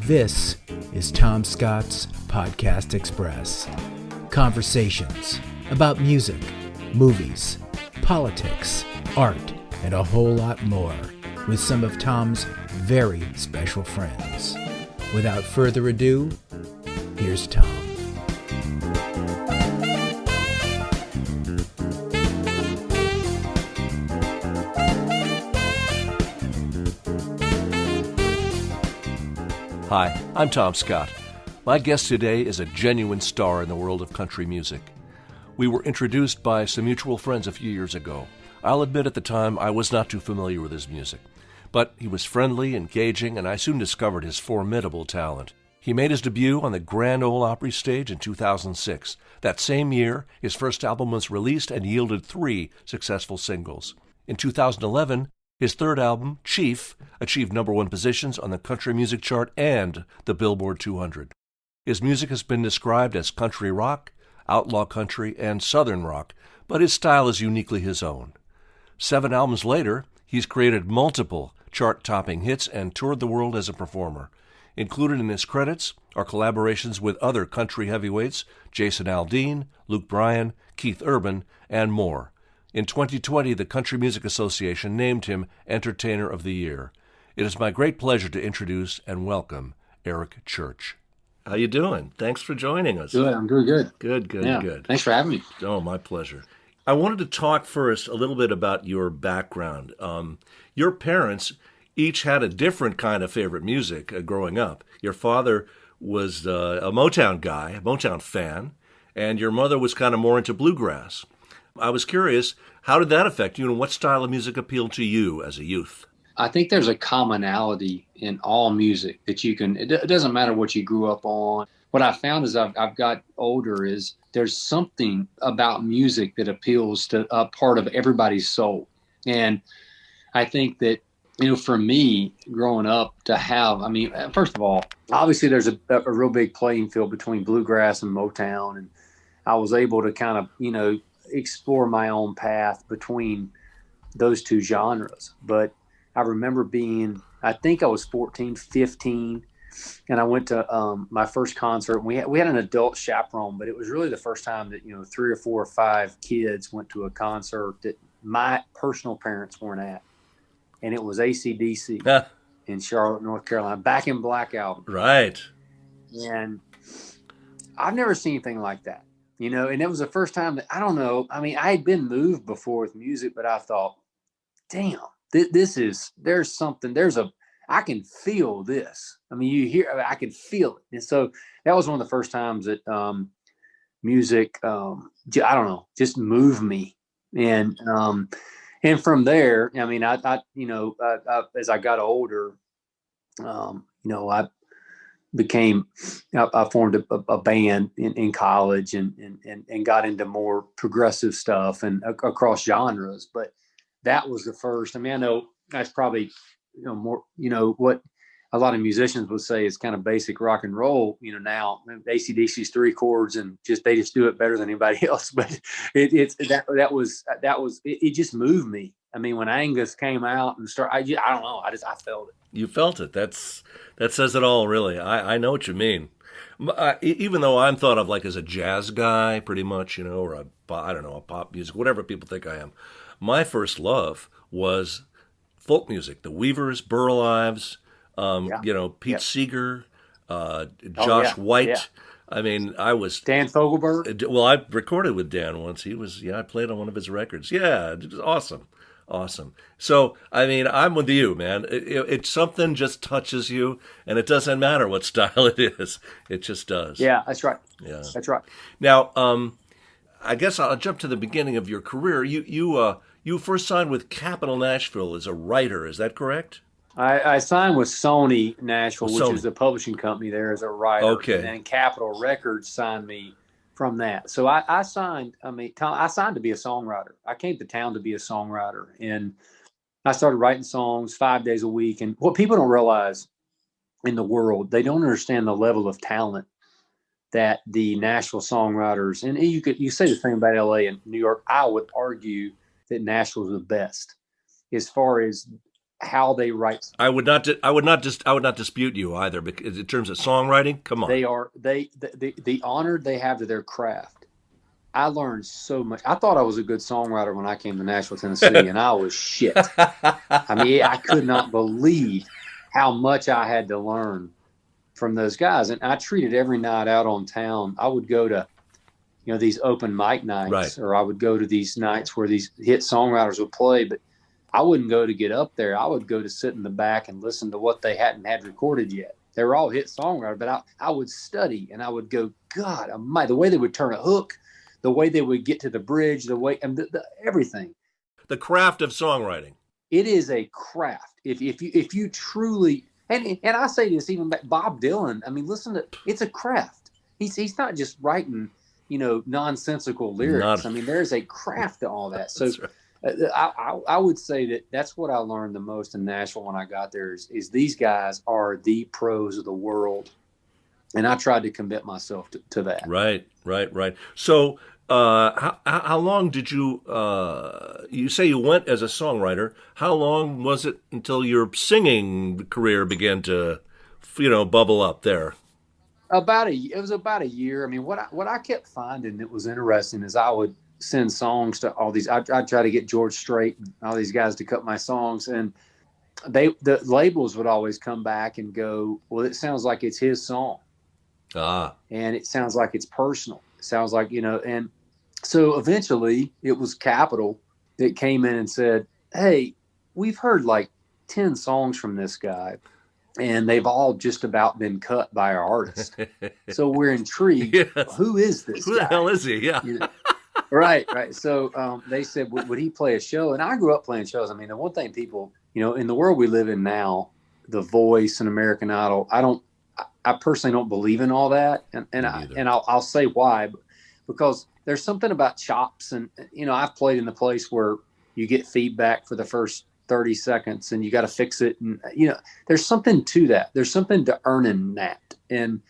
This is Tom Scott's Podcast Express. Conversations about music, movies, politics, art, and a whole lot more with some of Tom's very special friends. Without further ado, here's Tom. Hi, I'm Tom Scott. My guest today is a genuine star in the world of country music. We were introduced by some mutual friends a few years ago. I'll admit at the time I was not too familiar with his music. But he was friendly, engaging, and I soon discovered his formidable talent. He made his debut on the Grand Ole Opry stage in 2006. That same year, his first album was released and yielded 3 successful singles. In 2011, his third album, Chief, achieved #1 positions on the country music chart and the Billboard 200. His music has been described as country rock, outlaw country, and southern rock, but his style is uniquely his own. 7 albums later, he's created multiple chart-topping hits and toured the world as a performer. Included in his credits are collaborations with other country heavyweights, Jason Aldean, Luke Bryan, Keith Urban, and more. In 2020, the Country Music Association named him Entertainer of the Year. It is my great pleasure to introduce and welcome Eric Church. How you doing? Thanks for joining us. Good, I'm doing good. Good. Thanks for having me. Oh, my pleasure. I wanted to talk first a little bit about your background. Your parents each had a different kind of favorite music growing up. Your father was a Motown guy, a Motown fan, and your mother was kind of more into bluegrass. I was curious, how did that affect you, and what style of music appealed to you as a youth? I think there's a commonality in all music that you can, it doesn't matter what you grew up on. What I found as I've got older is there's something about music that appeals to a part of everybody's soul. And I think that, for me, growing up to have, first of all, obviously there's a real big playing field between bluegrass and Motown. And I was able to kind of, explore my own path between those two genres. But I remember I think I was 14, 15, and I went to my first concert. We had an adult chaperone, but it was really the first time that, 3 or 4 or 5 kids went to a concert that my personal parents weren't at. And it was AC/DC in Charlotte, North Carolina, Back in Black album. Right. And I've never seen anything like that. And it was the first time that, I don't know, I had been moved before with music, but I thought, damn, there's something, I can feel this. I can feel it. And so that was one of the first times that music, I don't know, just moved me. And from there, I as I got older, I formed a band in college and got into more progressive stuff and across genres. But that was the first. I know that's probably, more, what a lot of musicians would say is kind of basic rock and roll, now AC/DC's 3 chords and they just do it better than anybody else. But it just moved me. When Angus came out and I don't know, I felt it. You felt it. That says it all, really. I know what you mean. Even though I'm thought of like as a jazz guy, pretty much, or a pop music, whatever people think I am. My first love was folk music. The Weavers, Burl Ives, Pete Seeger, Josh White. Yeah. I was Dan Fogelberg. Well, I recorded with Dan once. I played on one of his records. Yeah, it was awesome. So, I'm with you, man. It's something just touches you, and it doesn't matter what style it is. It just does. Yeah, that's right. Yeah, that's right. Now, I guess I'll jump to the beginning of your career. You first signed with Capitol Nashville as a writer. Is that correct? I signed with Sony Nashville, which is the publishing company there, as a writer. Okay. And then Capitol Records signed me from that. So I signed, I signed to be a songwriter. I came to town to be a songwriter, and I started writing songs 5 days a week. And what people don't realize in the world, they don't understand the level of talent that the Nashville songwriters, and you say the same about LA and New York. I would argue that Nashville is the best. as far as how they write. I would not dispute you either, because in terms of songwriting, come on. The honor they have to their craft. I learned so much. I thought I was a good songwriter when I came to Nashville, Tennessee, and I was shit. I mean, I could not believe how much I had to learn from those guys. And I treated every night out on town. I would go to, these open mic nights, right, or I would go to these nights where these hit songwriters would play, but I wouldn't go to get up there. I would go to sit in the back and listen to what they hadn't had recorded yet. They were all hit songwriters, but I would study, and I would go, God almighty, the way they would turn a hook, the way they would get to the bridge, the way, and everything. The craft of songwriting. It is a craft. If you truly, and I say this even back, Bob Dylan. I mean, listen to, it's a craft. He's not just writing, nonsensical lyrics. I mean, there's a craft to all that. So right. I would say that's what I learned the most in Nashville when I got there is these guys are the pros of the world. And I tried to commit myself to that. Right. So how long did you say you went as a songwriter? How long was it until your singing career began to, bubble up there? It was about a year. I mean, what I kept finding that was interesting is I would send songs to all these. I'd try to get George Strait and all these guys to cut my songs, and the labels would always come back and go, well, it sounds like it's his song. And it sounds like it's personal. It sounds like, and so eventually it was Capitol that came in and said, hey, we've heard like 10 songs from this guy, and they've all just about been cut by our artist. So we're intrigued. Yes. Who is this Who guy? the hell is he? Yeah. Right. So they said, would he play a show? And I grew up playing shows. I mean, the one thing people, in the world we live in now, The Voice and American Idol, I personally don't believe in all that. And I'll say why, because there's something about chops. And, I've played in the place where you get feedback for the first 30 seconds and you got to fix it. And, there's something to that. There's something to earning that. And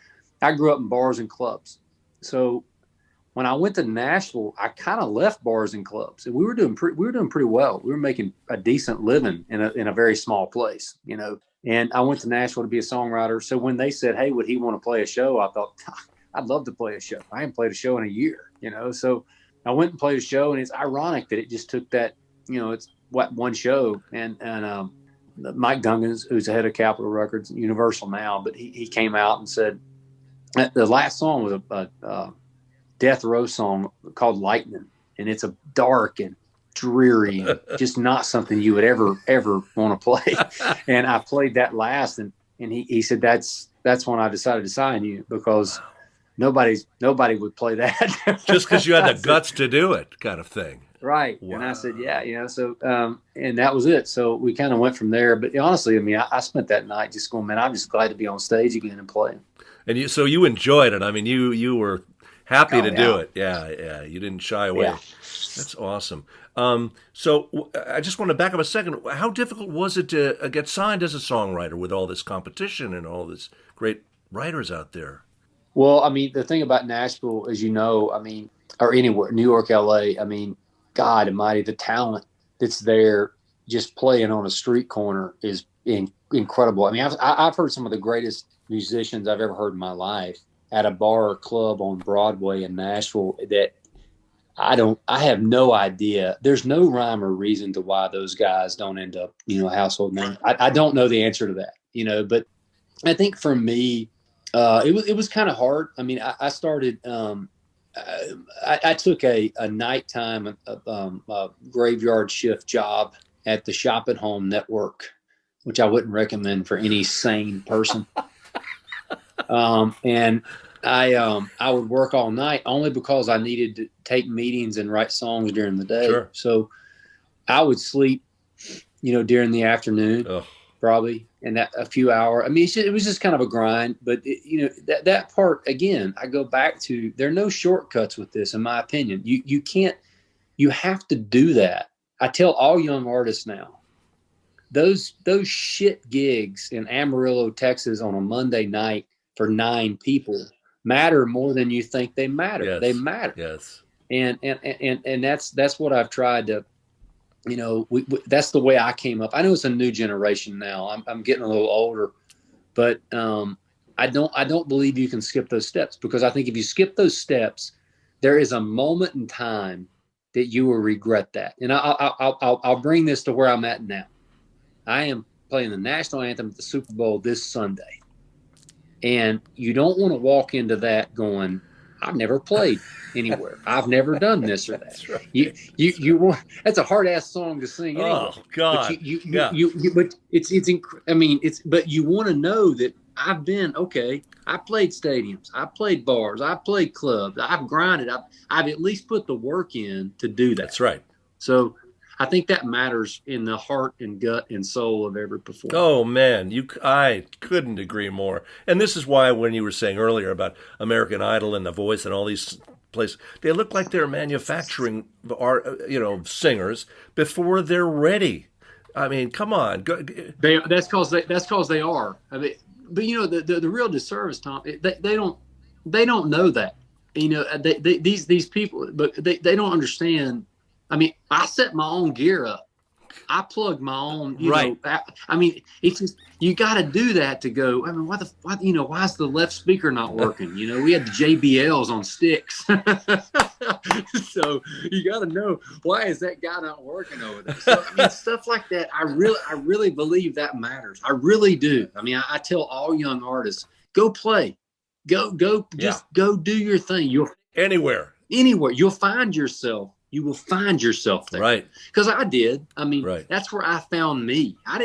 I grew up in bars and clubs. So when I went to Nashville, I kind of left bars and clubs, and we were doing pretty well. We were making a decent living in a very small place, And I went to Nashville to be a songwriter. So when they said, hey, would he want to play a show? I thought, I'd love to play a show. I haven't played a show in a year, So I went and played a show, and it's ironic that it just took that, it's one show. And Mike Gungans, who's the head of Capitol Records, Universal now, but he came out and said, the last song was a Death Row song called Lightning. And it's a dark and dreary and just not something you would ever want to play. And I played that last, and he said that's when I decided to sign you, because nobody would play that. Just because you had the guts to do it, kind of thing. Right. Wow. And I said, yeah, so and that was it. So we kind of went from there. But honestly, I mean, I spent that night just going, man, I'm just glad to be on stage again and playing. And you enjoyed it. I mean, you were happy to do it. Yeah. You didn't shy away. Yeah. That's awesome. So I just want to back up a second. How difficult was it to get signed as a songwriter with all this competition and all this great writers out there? Well, I mean, the thing about Nashville, as you know, I mean, or anywhere, New York, LA, I mean, God almighty, the talent that's there just playing on a street corner is incredible. I mean, I've heard some of the greatest musicians I've ever heard in my life at a bar or club on Broadway in Nashville that I have no idea. There's no rhyme or reason to why those guys don't end up, household names. I don't know the answer to that, but I think for me, it was kind of hard. I mean, I started, I took a nighttime graveyard shift job at the Shop at Home Network, which I wouldn't recommend for any sane person. And I would work all night only because I needed to take meetings and write songs during the day. Sure. So I would sleep, during the afternoon, probably, and that a few hours. I mean, it was just kind of a grind, but that part, again, I go back to, there are no shortcuts with this, in my opinion. You have to do that. I tell all young artists now, those shit gigs in Amarillo, Texas on a Monday night for 9 people matter more than you think they matter. Yes. They matter. Yes. And that's what I've tried to that's the way I came up. I know it's a new generation now. I'm getting a little older, but I don't believe you can skip those steps, because I think if you skip those steps, there is a moment in time that you will regret that. And I'll bring this to where I'm at now. I am playing the National Anthem at the Superbowl this Sunday. And you don't want to walk into that going, I've never played anywhere. I've never done this or that. That's right. You want, that's a hard ass song to sing anyway. Oh God. But you want to know that I played stadiums, I played bars, I played clubs, I've grinded, I've at least put the work in to do that. That's right. So I think that matters in the heart and gut and soul of every performer. Oh man, I couldn't agree more. And this is why, when you were saying earlier about American Idol and The Voice and all these places, they look like they're manufacturing singers before they're ready. I mean, come on. That's because they are. I mean, but the real disservice, Tom, they don't know that. These people, but they don't understand. I mean, I set my own gear up. I plug my own, right. It's just, you got to do that to go. I mean, why's the left speaker not working? We had the JBLs on sticks. So you got to know, why is that guy not working over there? So, stuff like that. I really believe that matters. I really do. I tell all young artists, go play, go do your thing. Anywhere, you'll find yourself. You will find yourself there. Right. Because I did. Right. That's where I found me. I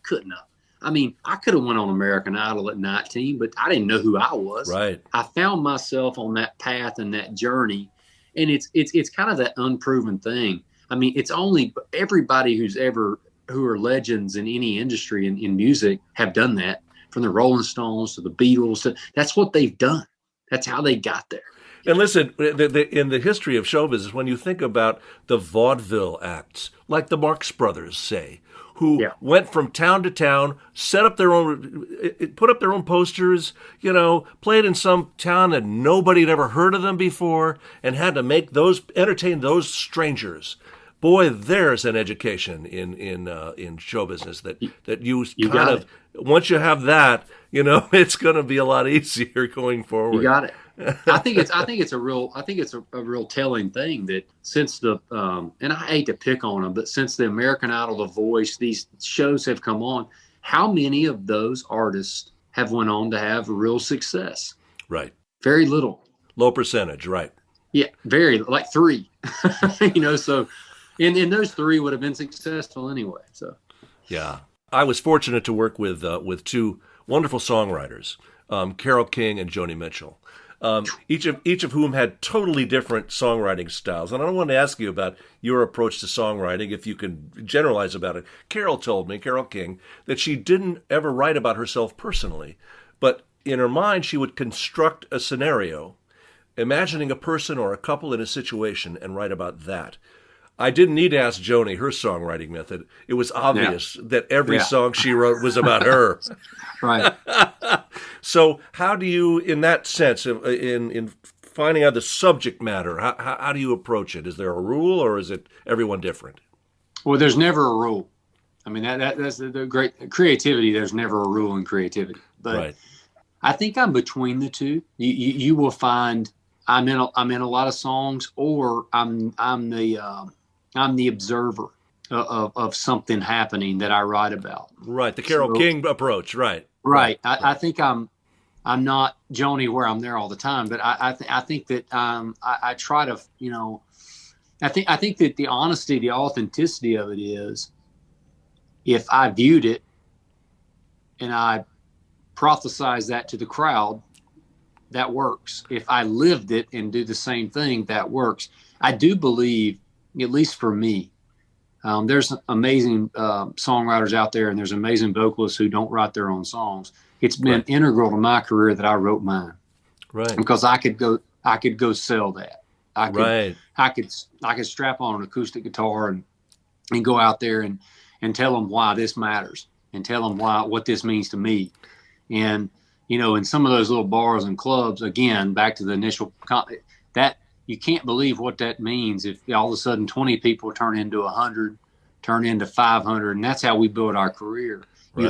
couldn't have. I could have went on American Idol at 19, but I didn't know who I was. Right. I found myself on that path and that journey. And it's kind of that unproven thing. It's only everybody who are legends in any industry in music have done that, from the Rolling Stones to the Beatles. That's what they've done. That's how they got there. And listen, in the history of show business, when you think about the vaudeville acts, like the Marx Brothers, say, who went from town to town, put up their own posters, played in some town that nobody had ever heard of them before, and had to entertain those strangers. Boy, there's an education in show business that you kind of, once you have that, it's going to be a lot easier going forward. You got it. I think it's a real telling thing that since and I hate to pick on them, but since the American Idol, The Voice, these shows have come on, how many of those artists have went on to have real success? Right. Very little. Low percentage. Right. Yeah. Very, like 3, so, and those 3 would have been successful anyway. So, yeah, I was fortunate to work with 2 wonderful songwriters, Carole King and Joni Mitchell. Each of whom had totally different songwriting styles. And I want to ask you about your approach to songwriting, if you can generalize about it. Carole King, that she didn't ever write about herself personally, but in her mind she would construct a scenario, imagining a person or a couple in a situation, and write about that. I didn't need to ask Joni her songwriting method. It was obvious that every song she wrote was about her. Right. So how do you, in that sense, in finding out the subject matter, how do you approach it? Is there a rule, or is it everyone different? Well, there's never a rule. That's the great creativity. There's never a rule in creativity. But right. I think I'm between the two. You will find I'm in a lot of songs, or I'm the observer of something happening that I write about. Right, the Carole King approach. Right. Right. I think I'm not Joni where I'm there all the time, but I think that I try to I think that the honesty, the authenticity of it is, if I viewed it and I prophesize that to the crowd, that works. If I lived it and do the same thing, that works. I do believe, at least for me, there's amazing songwriters out there, and there's amazing vocalists who don't write their own songs. It's been integral to my career that I wrote mine, right? Because I could go sell that. I could strap on an acoustic guitar and go out there and tell them why this matters, and tell them what this means to me. And in some of those little bars and clubs, again, back to the initial that. You can't believe what that means if all of a sudden 20 people turn into 100, turn into 500. And that's how we build our career. Right.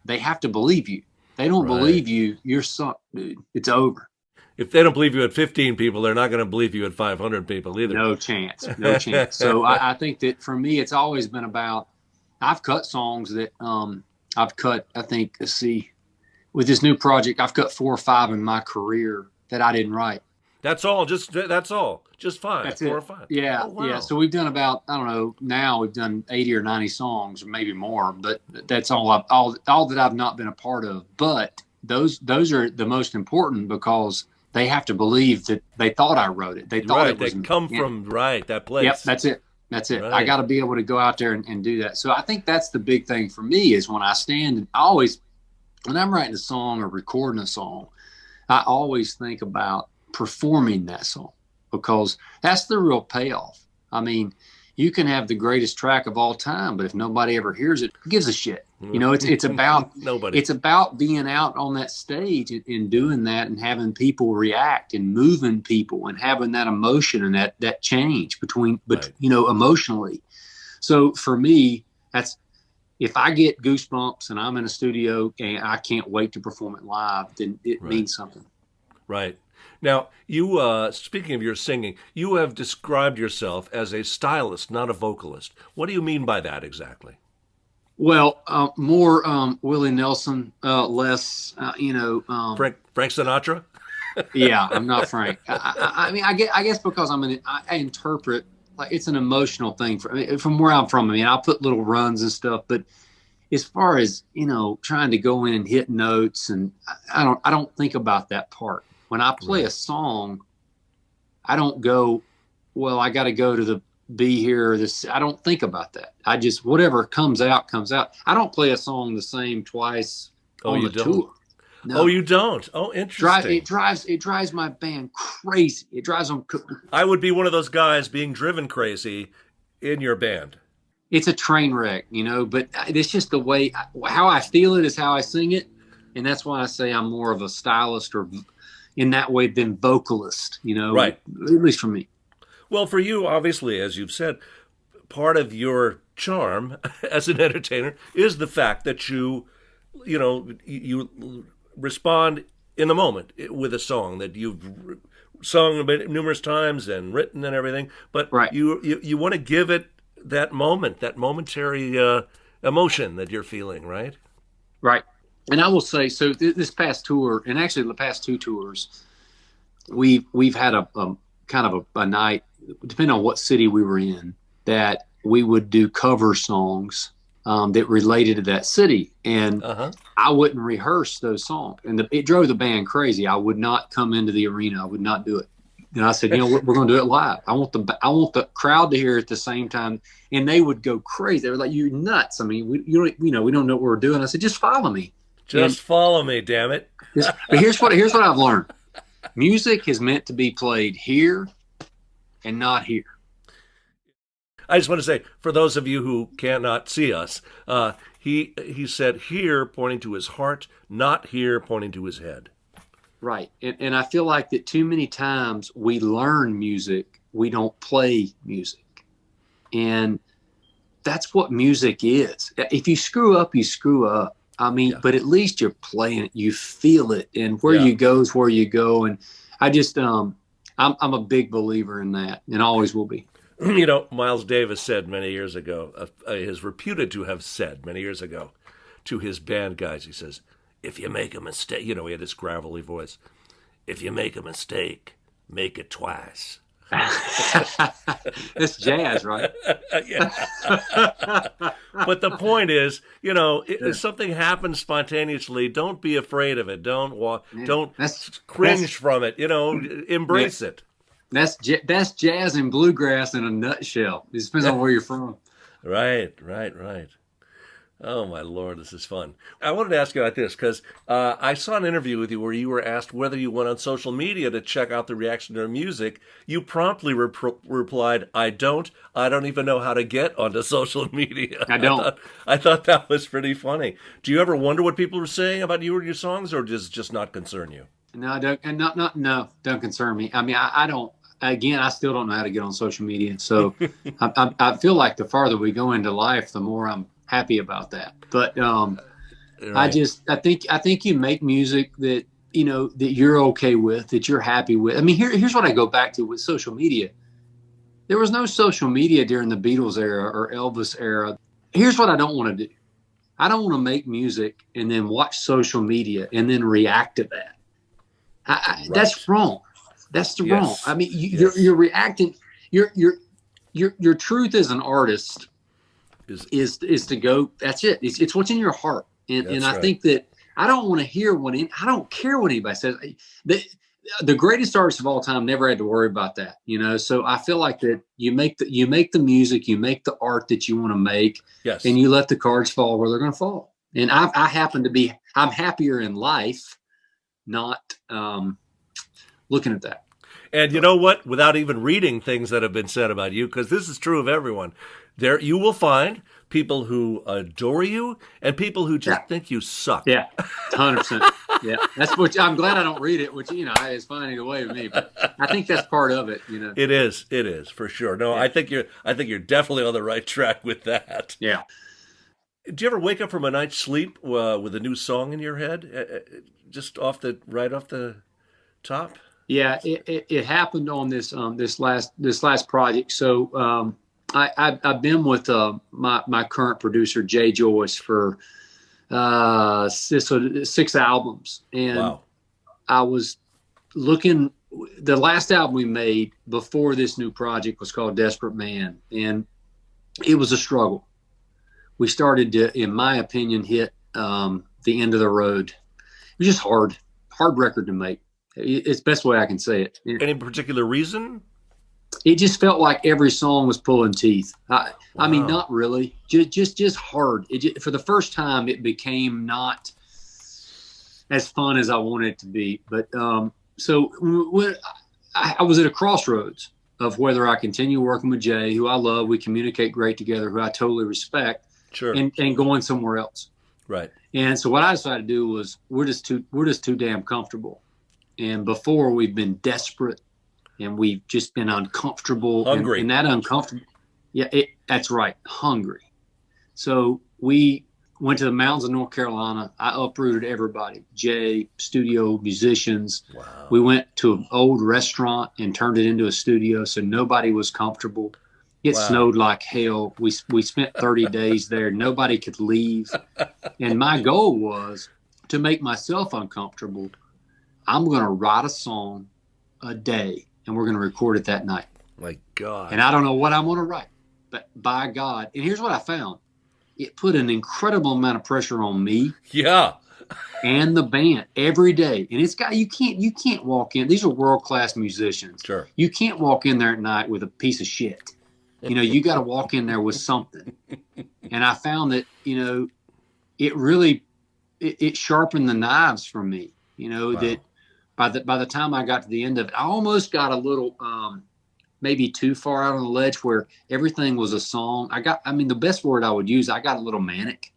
They have to believe you. They don't believe you, you're sunk, dude. It's over. If they don't believe you at 15 people, they're not going to believe you at 500 people either. No chance. No chance. So I think that for me, it's always been about, I've cut songs that I think, let's see, with this new project, I've cut 4 or 5 in my career that I didn't write. That's all. Just 5. That's 4 it. or 5. Yeah. Oh, wow. Yeah. So we've done about, I don't know, now we've done 80 or 90 songs or maybe more, but that's all that I've not been a part of. But those are the most important because they have to believe that they thought I wrote it. They thought it was. They come from that place. Yep. That's it. Right. I got to be able to go out there and do that. So I think that's the big thing for me is when I stand and when I'm writing a song or recording a song, I always think about performing that song because that's the real payoff. I mean, you can have the greatest track of all time, but if nobody ever hears it, who gives a shit? You know, it's about nobody. It's about being out on that stage and doing that and having people react and moving people and having that emotion and that change but emotionally. So for me, that's if I get goosebumps and I'm in a studio and I can't wait to perform it live, then it means something. Right. Now, you, speaking of your singing, you have described yourself as a stylist, not a vocalist. What do you mean by that exactly? Well, more Willie Nelson, less, Frank Sinatra? Yeah, I'm not Frank. I guess because I interpret, like, it's an emotional thing from where I'm from. I mean, I'll put little runs and stuff, but as far as, trying to go in and hit notes, and I don't think about that part. When I play a song, I don't go, well, I got to go to the B here or this. I don't think about that. I just, whatever comes out. I don't play a song the same twice on the tour. No. Oh, you don't? Oh, interesting. It drives my band crazy. It drives them. I would be one of those guys being driven crazy in your band. It's a train wreck, but it's just the way, how I feel it is how I sing it. And that's why I say I'm more of a stylist or in that way than vocalist, right. At least for me. Well, for you, obviously, as you've said, part of your charm as an entertainer is the fact that you respond in the moment with a song that you've sung numerous times and written and everything, but you want to give it that moment, that momentary emotion that you're feeling, right? Right. And I will say, so this past tour, and actually the past 2 tours, we've had a kind of a night, depending on what city we were in, that we would do cover songs that related to that city. And I wouldn't rehearse those songs. And it drove the band crazy. I would not come into the arena. I would not do it. And I said, we're going to do it live. I want the crowd to hear it at the same time. And they would go crazy. They were like, "You're nuts. I mean, we don't know what we're doing." I said, "Just follow me. Follow me, damn it." But here's what I've learned. Music is meant to be played here and not here. I just want to say, for those of you who cannot see us, he said here, pointing to his heart, not here, pointing to his head. Right. And I feel like that too many times we learn music, we don't play music. And that's what music is. If you screw up, you screw up. I mean, but at least you're playing it, you feel it, and where you go is where you go. And I just, I'm a big believer in that, and always will be. Miles Davis said many years ago, is reputed to have said many years ago to his band guys, he says, "If you make a mistake," he had this gravelly voice, "if you make a mistake, make it twice." It's jazz, right? Yeah. But the point is, if something happens spontaneously, don't be afraid of it. Don't cringe from it. Embrace it. That's jazz and bluegrass in a nutshell. It depends on where you're from. Right. Oh, my Lord, this is fun. I wanted to ask you about this because I saw an interview with you where you were asked whether you went on social media to check out the reaction to your music. You promptly replied, I don't even know how to get onto social media. I don't. I thought that was pretty funny. Do you ever wonder what people are saying about you and your songs, or does it just not concern you? No, don't concern me. I mean, I don't. again, I still don't know how to get on social media. So I feel like the farther we go into life, the more I'm happy about that. But Right. I think you make music that, that you're okay with, that you're happy with. I mean, here's what I go back to with social media. There was no social media during the Beatles era or Elvis era. Here's what I don't want to do. I don't want to make music and then watch social media and then react to that. Right. That's wrong. That's the wrong. Yes. I mean, you're reacting. Your truth as an artist is to go. That's it. It's what's in your heart. And I think that I don't want to hear I don't care what anybody says. The greatest artists of all time never had to worry about that, So I feel like that you make the music, you make the art that you want to make, Yes. and you let the cards fall where they're going to fall. And I'm happier in life, not looking at that. And you know what? Without even reading things that have been said about you, because this is true of everyone, there you will find people who adore you and people who just think you suck. Yeah, 100%. Yeah, that's what I'm glad I don't read it, which is fine either way with me. But I think that's part of it. It is for sure. No, yeah. I think you're definitely on the right track with that. Yeah. Do you ever wake up from a night's sleep with a new song in your head, just off the top? Yeah, it happened on this last project. So I've been with my current producer Jay Joyce for 6 albums, and wow. I was looking. The last album we made before this new project was called Desperate Man, and it was a struggle. We started to, in my opinion, hit the end of the road. It was just hard record to make. It's the best way I can say it. Any particular reason? It just felt like every song was pulling teeth. I mean, not really. Just hard. For the first time, it became not as fun as I wanted it to be. But so when I was at a crossroads of whether I continue working with Jay, who I love, we communicate great together, who I totally respect, sure, and going somewhere else. Right. And so what I decided to do was we're just too damn comfortable. And before, we've been desperate, and we've just been uncomfortable. Hungry. And that uncomfortable. Yeah, that's right. Hungry. So we went to the mountains of North Carolina. I uprooted everybody. Jay, studio musicians. Wow. We went to an old restaurant and turned it into a studio, so nobody was comfortable. It snowed like hell. We spent 30 days there. Nobody could leave. And my goal was to make myself uncomfortable. I'm going to write a song a day, and we're going to record it that night. My God. And I don't know what I'm going to write, but by God. And here's what I found. It put an incredible amount of pressure on me. Yeah. And the band every day. And it's got, you can't walk in. These are world-class musicians. Sure. You can't walk in there at night with a piece of shit. You got to walk in there with something. And I found that, it really, it sharpened the knives for me, wow. That by the time I got to the end of it, I almost got a little, maybe too far out on the ledge where everything was a song. The best word I would use, I got a little manic.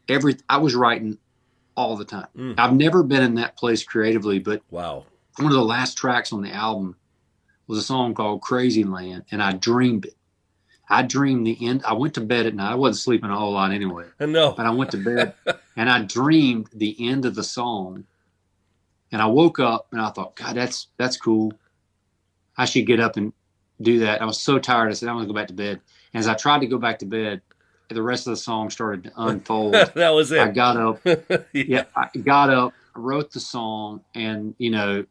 I was writing all the time. Mm. I've never been in that place creatively, but wow. One of the last tracks on the album was a song called Crazy Land, and I dreamed it. I dreamed the end. I went to bed at night. I wasn't sleeping a whole lot anyway. No. But I went to bed, and I dreamed the end of the song. And I woke up, and I thought, God, that's cool. I should get up and do that. I was so tired. I said, I'm going to go back to bed. And as I tried to go back to bed, the rest of the song started to unfold. That was it. I got up. Yeah, I got up. I wrote the song, and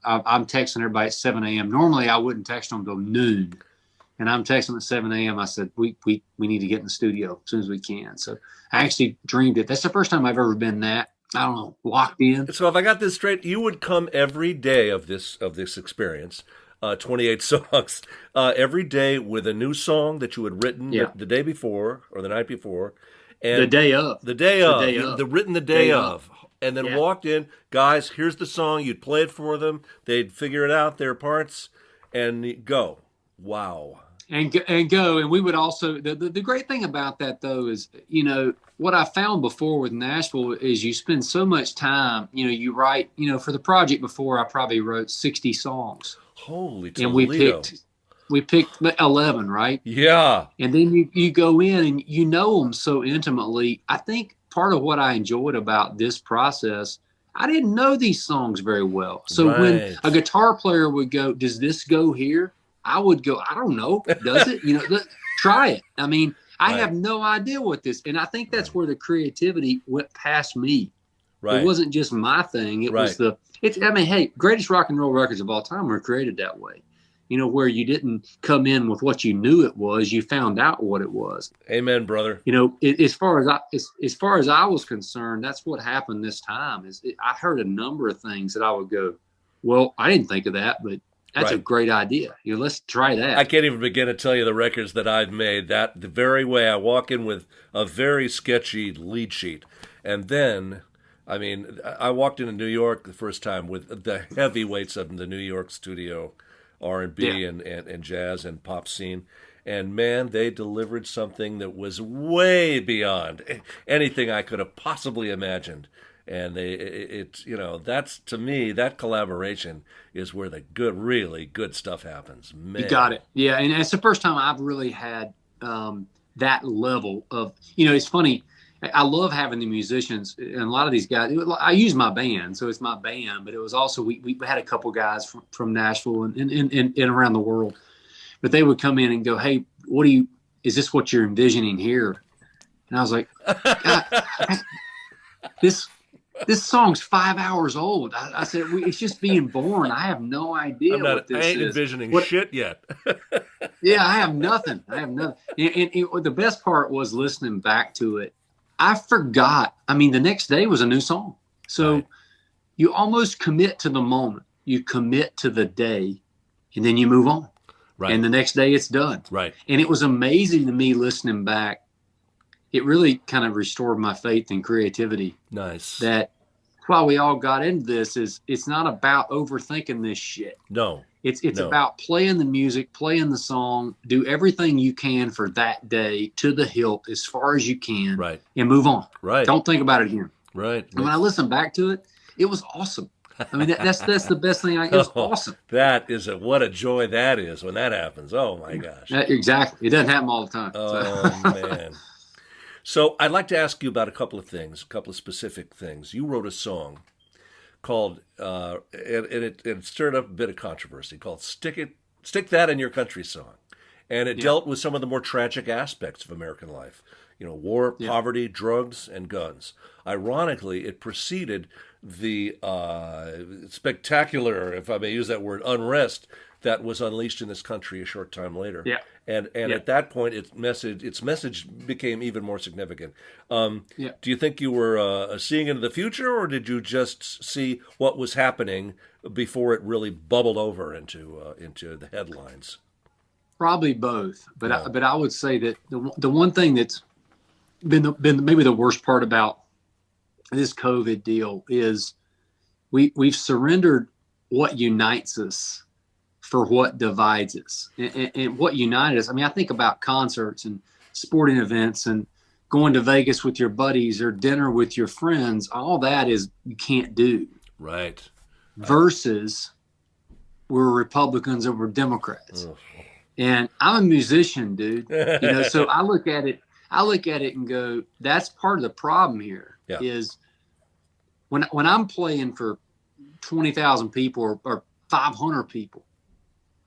I'm texting everybody at 7 a.m. Normally, I wouldn't text them until noon, and I'm texting them at 7 a.m. I said, we need to get in the studio as soon as we can. So I actually dreamed it. That's the first time I've ever been that, I don't know, locked in. So if I got this straight, you would come every day of this experience, 28 songs, every day with a new song that you had written the day before or the night before, and the day of, written the day of. And then walked in, guys, here's the song. You'd play it for them. They'd figure it out, their parts, and go. Wow. and go. And we would also, the great thing about that though is, what I found before with Nashville is you spend so much time, you write, for the project before I probably wrote 60 songs. Holy Toledo. And we picked 11, right? Yeah. And then you go in and you know them so intimately. I think part of what I enjoyed about this process, I didn't know these songs very well. So when a guitar player would go, does this go here? I would go, I don't know. Does it? Try it. I mean, I have no idea what this, and I think that's where the creativity went past me. Right. It wasn't just my thing. It was hey, greatest rock and roll records of all time were created that way. Where you didn't come in with what you knew it was, you found out what it was. Amen, brother. As far as I was concerned, that's what happened this time. I heard a number of things that I would go, well, I didn't think of that, but that's a great idea. Let's try that. I can't even begin to tell you the records that I've made. That the very way I walk in with a very sketchy lead sheet, and then, I mean, I walked into New York the first time with the heavyweights of the New York studio R&B and jazz and pop scene. And man, they delivered something that was way beyond anything I could have possibly imagined. And that's, to me, that collaboration is where the really good stuff happens. Man. You got it. Yeah. And it's the first time I've really had that level of, it's funny. I love having the musicians, and a lot of these guys. I use my band, so it's my band. But it was also we had a couple guys from Nashville and around the world. But they would come in and go, "Hey, is this what you're envisioning here?" And I was like, "This song's 5 hours old." I said, "It's just being born. I have no idea what this is. I ain't envisioning shit yet." Yeah, I have nothing. And the best part was listening back to it. I forgot. I mean, the next day was a new song. So you almost commit to the moment. You commit to the day, and then you move on. Right. And the next day it's done. Right. And it was amazing to me listening back. It really kind of restored my faith in creativity. Nice. That while we all got into this, it's not about overthinking this shit. No. It's about playing the music, playing the song, do everything you can for that day to the hilt as far as you can, right, and move on. Right. Don't think about it again. Right. And when I listen back to it, it was awesome. I mean, that's the best thing. It was awesome. That is what a joy that is when that happens. Oh my gosh. Exactly. It doesn't happen all the time. Oh man. So I'd like to ask you about a couple of specific things. You wrote a song called, and it stirred up a bit of controversy, called Stick That in Your Country Song. And it dealt with some of the more tragic aspects of American life. War, poverty, drugs, and guns. Ironically, it preceded the spectacular, if I may use that word, unrest that was unleashed in this country a short time later. Yeah. And at that point, its message became even more significant. Do you think you were seeing into the future, or did you just see what was happening before it really bubbled over into the headlines? Probably both, but I would say that the one thing that's been maybe the worst part about this COVID deal is we've surrendered what unites us for what divides us. And what united us, I mean, I think about concerts and sporting events and going to Vegas with your buddies or dinner with your friends. All that is you can't do. Right. Versus we're Republicans and we're Democrats. Ugh. And I'm a musician, dude. So I look at it and go, that's part of the problem here. Yeah. Is when I'm playing for 20,000 people or 500 people,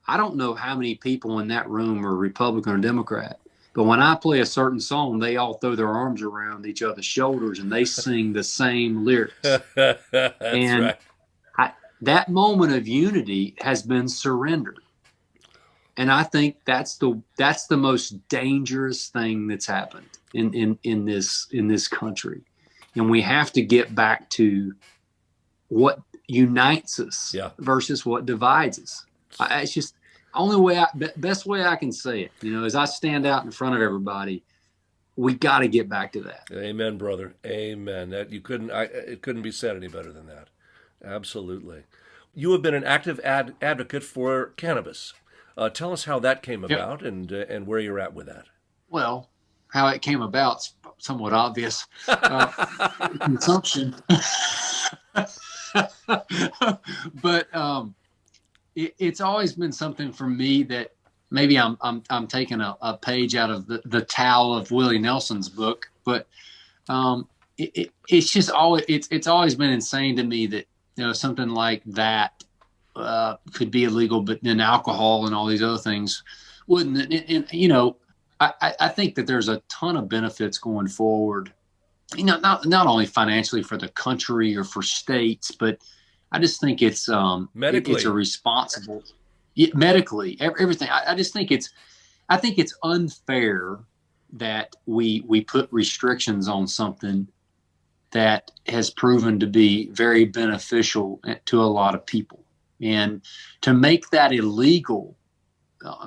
I don't know how many people in that room are Republican or Democrat. But when I play a certain song, they all throw their arms around each other's shoulders and they sing the same lyrics. That's right. That moment of unity has been surrendered. And I think that's the most dangerous thing that's happened in this country. And we have to get back to what unites us versus what divides us. It's just best way I can say it, as I stand out in front of everybody, we got to get back to that. Amen, brother. Amen. That it couldn't be said any better than that. Absolutely. You have been an active advocate for cannabis. Tell us how that came about and where you're at with that. Well, how it came about's somewhat obvious. Consumption. But it's always been something for me that maybe I'm taking a page out of the Tao of Willie Nelson's book, but it's just always it's always been insane to me that something like that could be illegal, but then alcohol and all these other things wouldn't. And I think that there's a ton of benefits going forward. Not only financially for the country or for states, but I just think it's medically, it's a responsible medically everything. I just think it's unfair that we put restrictions on something that has proven to be very beneficial to a lot of people, and to make that illegal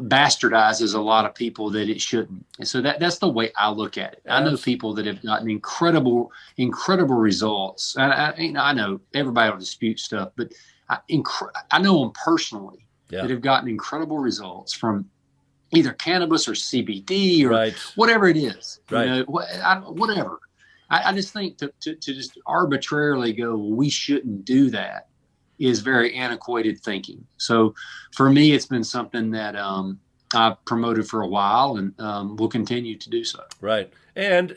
bastardizes a lot of people that it shouldn't. And so that's the way I look at it. I know people that have gotten incredible results. I know everybody will dispute stuff, but I know them personally that have gotten incredible results from either cannabis or CBD or whatever it is. Whatever. I just think to just arbitrarily go, well, we shouldn't do that, is very antiquated thinking. So for me, it's been something that I've promoted for a while and will continue to do so. Right. And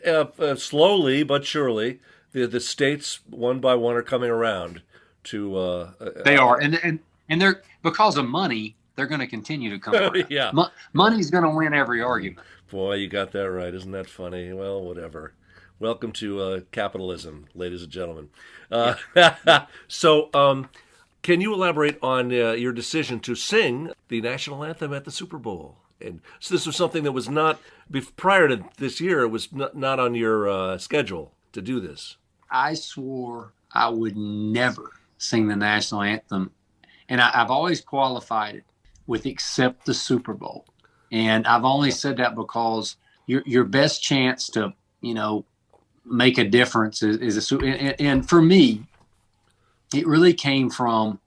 slowly but surely, the states one by one are coming around to. They are, and they're, because of money, they're going to continue to come around. Money's going to win every argument. Boy, you got that right. Isn't that funny? Well, whatever. Welcome to capitalism, ladies and gentlemen. So, can you elaborate on your decision to sing the national anthem at the Super Bowl? And so this was something that was not, prior to this year, it was not on your schedule to do this. I swore I would never sing the national anthem. And I've always qualified it with except the Super Bowl. And I've only said that because your best chance to, make a difference is and for me, it really came from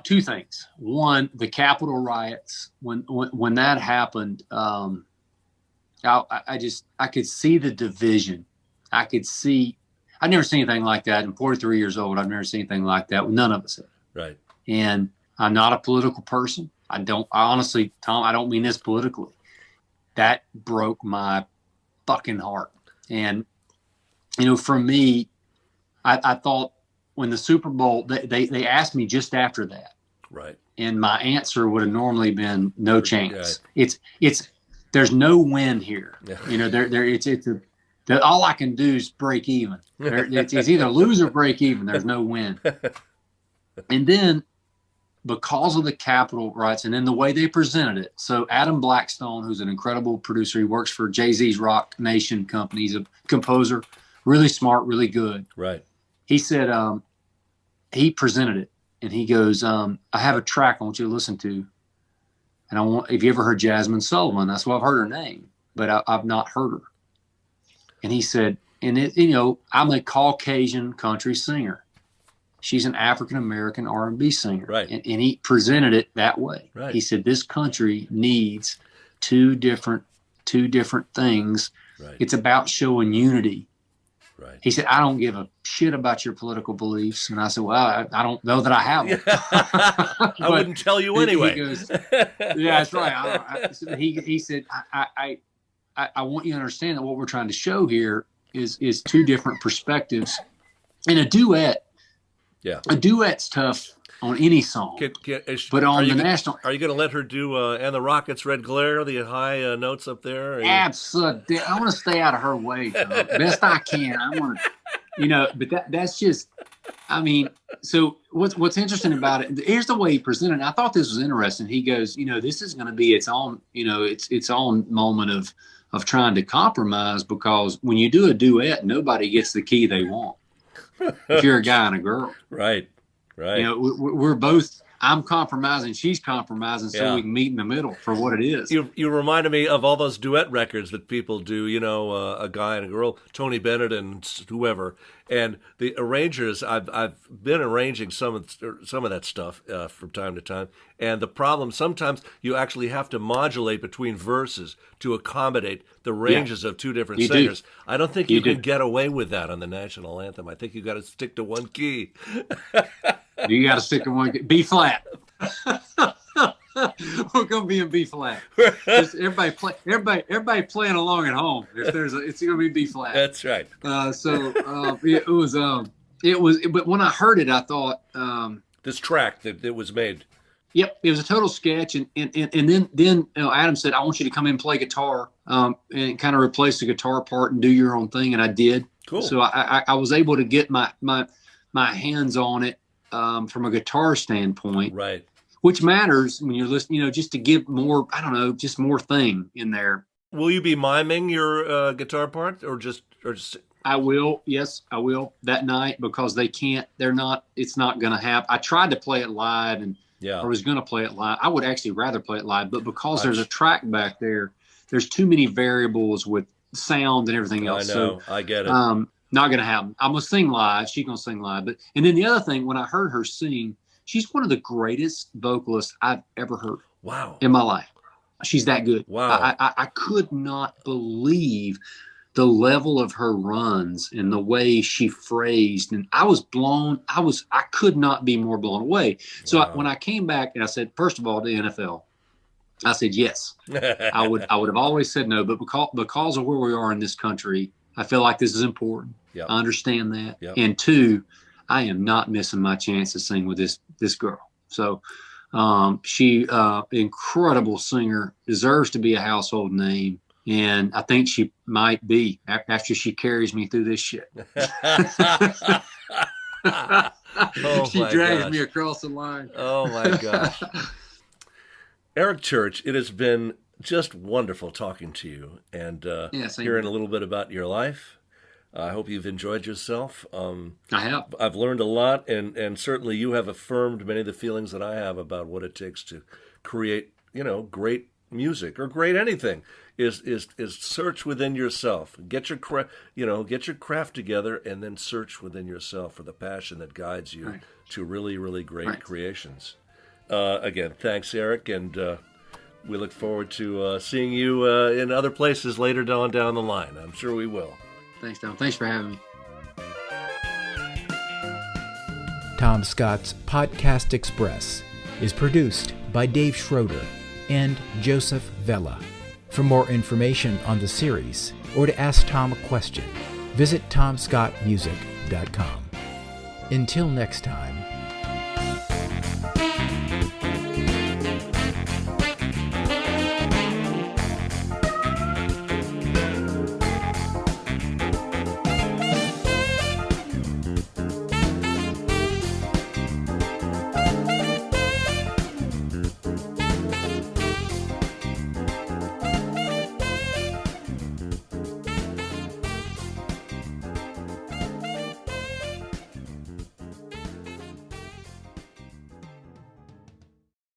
two things. One, the Capitol riots. When that happened, I could see the division. I'd never seen anything like that. I'm 43 years old. I've never seen anything like that. None of us have. Right. And I'm not a political person. I honestly, Tom, I don't mean this politically. That broke my fucking heart. And, for me, I thought when the Super Bowl, they asked me just after that. Right. And my answer would have normally been no chance. Right. There's no win here. Yeah. All I can do is break even. It's either lose or break even. There's no win. And then, because of the Capitol riots and then the way they presented it. So Adam Blackstone, who's an incredible producer, he works for Jay-Z's Rock Nation company. He's a composer, really smart, really good. Right. He said, he presented it and he goes, I have a track I want you to listen to. And if you ever heard Jasmine Sullivan, that's why I've heard her name, but I've not heard her. And he said, I'm a Caucasian country singer. She's an African-American R&B singer. Right. And he presented it that way. Right. He said, this country needs two different things. Right. It's about showing unity. Right. He said, I don't give a shit about your political beliefs. And I said, well, I don't know that I have them. I wouldn't tell you anyway. He goes, yeah, that's right. He said, I want you to understand that what we're trying to show here is two different perspectives. In a duet, a duet's tough on any song, but on the national... Are you going to let her do And the Rockets' Red Glare, the high notes up there? Absolutely. I want to stay out of her way, best I can. I want to, but that's just, so what's interesting about it, here's the way he presented it. I thought this was interesting. He goes, this is going to be its own, its own moment of trying to compromise, because when you do a duet, nobody gets the key they want. If you're a guy and a girl, right. We're both. I'm compromising, she's compromising, so we can meet in the middle for what it is. You reminded me of all those duet records that people do, a guy and a girl, Tony Bennett and whoever, and the arrangers. I've been arranging some of that stuff from time to time, and the problem sometimes you actually have to modulate between verses to accommodate the ranges of two different singers. I don't think you can get away with that on the national anthem. I think you got to stick to one key. You got to stick to one key. B flat. We're gonna be in B flat. Everybody playing along at home. If it's gonna be B flat. That's right. It was. But when I heard it, I thought this track that was made. Yep, it was a total sketch, and then Adam said, "I want you to come in and play guitar, and kind of replace the guitar part and do your own thing," and I did. Cool. So I was able to get my hands on it from a guitar standpoint, right? Which matters when you're listening, just to give more, just more thing in there. Will you be miming your guitar part or just? I will. Yes, I will that night, because it's not going to happen. I tried to play it live and I was going to play it live. I would actually rather play it live, but because there's a track back there, there's too many variables with sound and everything else. I know. I get it. Not going to happen. I'm going to sing live. She's going to sing live. And then the other thing, when I heard her sing, she's one of the greatest vocalists I've ever heard. Wow. In my life. She's that good. Wow. I could not believe the level of her runs and the way she phrased. And I could not be more blown away. So when I came back and I said, first of all, the NFL, I said, yes, I would have always said no, but because of where we are in this country, I feel like this is important. Yep. I understand that. Yep. And two, I am not missing my chance to sing with this girl. So she, incredible singer, deserves to be a household name. And I think she might be after she carries me through this shit. She drags me across the line. Oh my gosh. Eric Church, it has been just wonderful talking to you and hearing a little bit about your life. I hope you've enjoyed yourself. I have. I've learned a lot, and certainly you have affirmed many of the feelings that I have about what it takes to create, great music or great anything. Is search within yourself. Get your craft together, and then search within yourself for the passion that guides you to really, really great creations. Again, thanks, Eric, and we look forward to seeing you in other places later down the line. I'm sure we will. Thanks, Tom. Thanks for having me. Tom Scott's Podcast Express is produced by Dave Schroeder and Joseph Vella. For more information on the series or to ask Tom a question, visit tomscottmusic.com. Until next time,